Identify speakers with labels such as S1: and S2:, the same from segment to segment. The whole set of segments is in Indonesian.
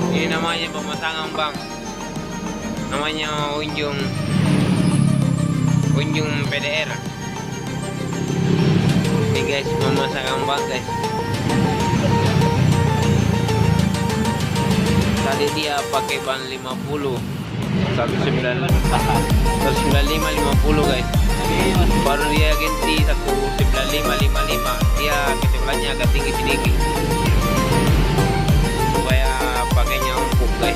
S1: Ini namanya pemasangan bang, namanya unjung PDR. Ini guys, pemasangan bang guys. Tadi dia pakai ban 50 195 50 guys. Baru dia ganti 195 55. Dia kecepatan agak tinggi sedikit supaya pakainya empuk guys.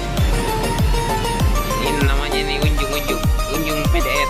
S1: Ini namanya nih unjung PDR.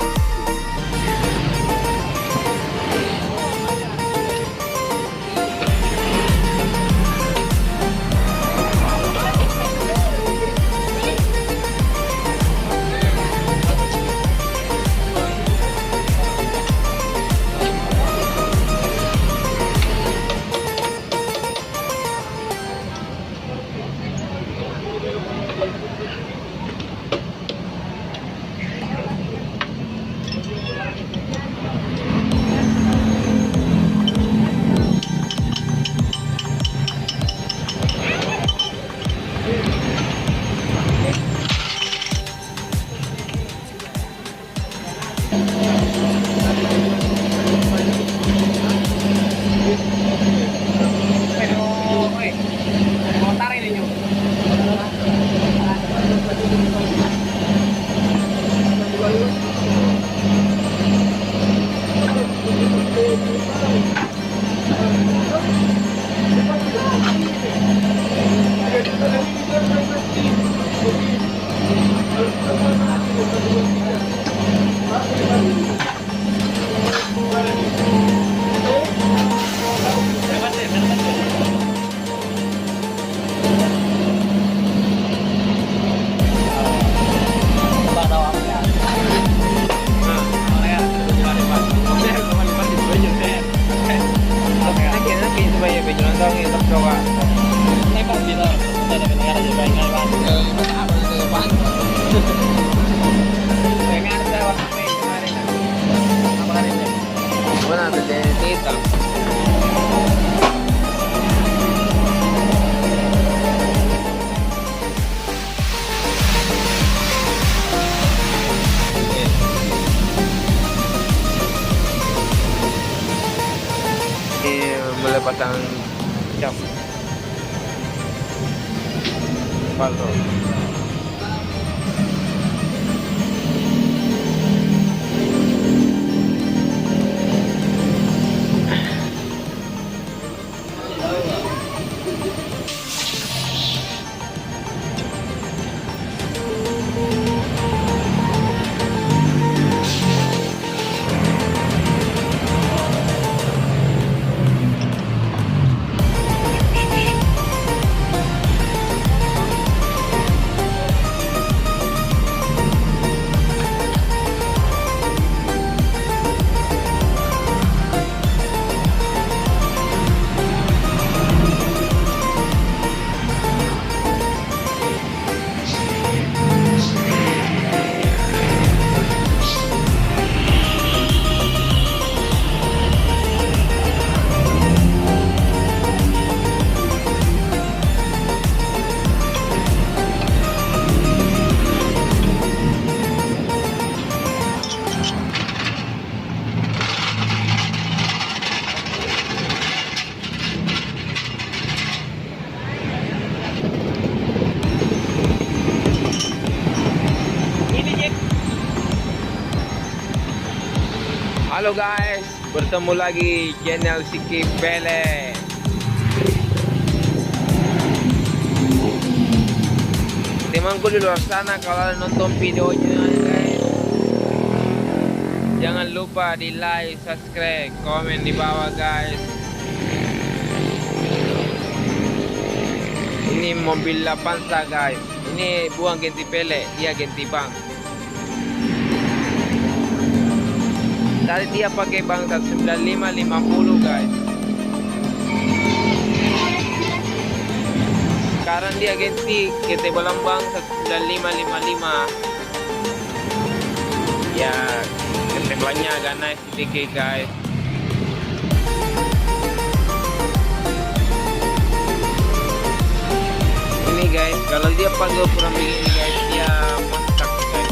S1: Melepaskan cap palsu. Halo guys, bertemu lagi channel Siki Pele. Temanku di luar sana, kalau nonton videonya guys, jangan lupa di like, subscribe, komen di bawah guys. Ini mobil Avanza guys. Ini buang ganti Pele, dia ganti bang. Tadi dia pakai bang 19550 guys. Sekarang dia ganti kita bolang bang 19555. Ya, ketebalannya agak naik sedikit guys. Ini guys, kalau dia pakai ukuran begini guys, dia mantap guys.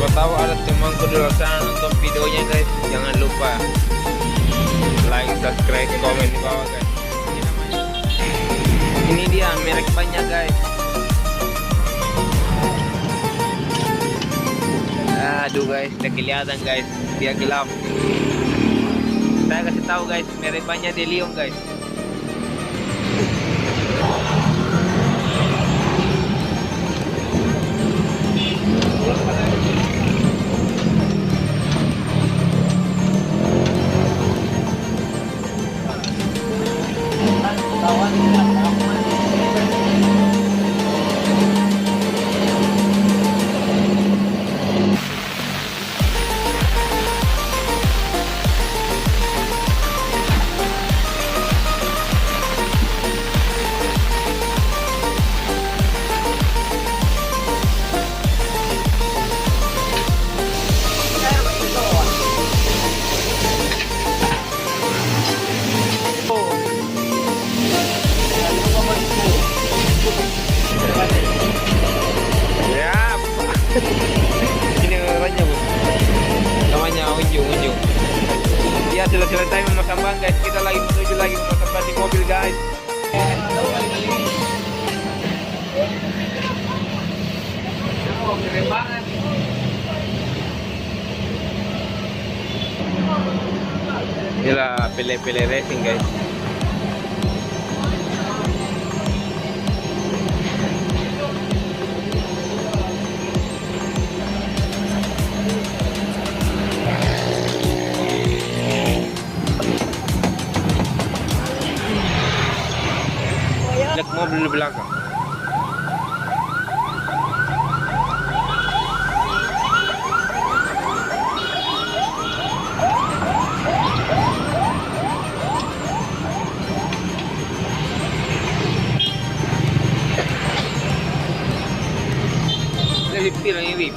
S1: Kalau tahu ada temanku di luar sana nonton videonya guys, jangan lupa like, subscribe, komen di bawah guys. Ini dia merek banyak guys. Aduh guys, tidak kelihatan guys, dia gelap. Saya kasih tahu guys, merek banyak De Leon guys. Ini namanya bu, namanya unjung. Dia sudah selesai memasang ban guys. Kita lagi menuju lagi memasang ban di mobil guys. Inilah Pele Racing guys. Lihat mobil di belakang. Ini VIP.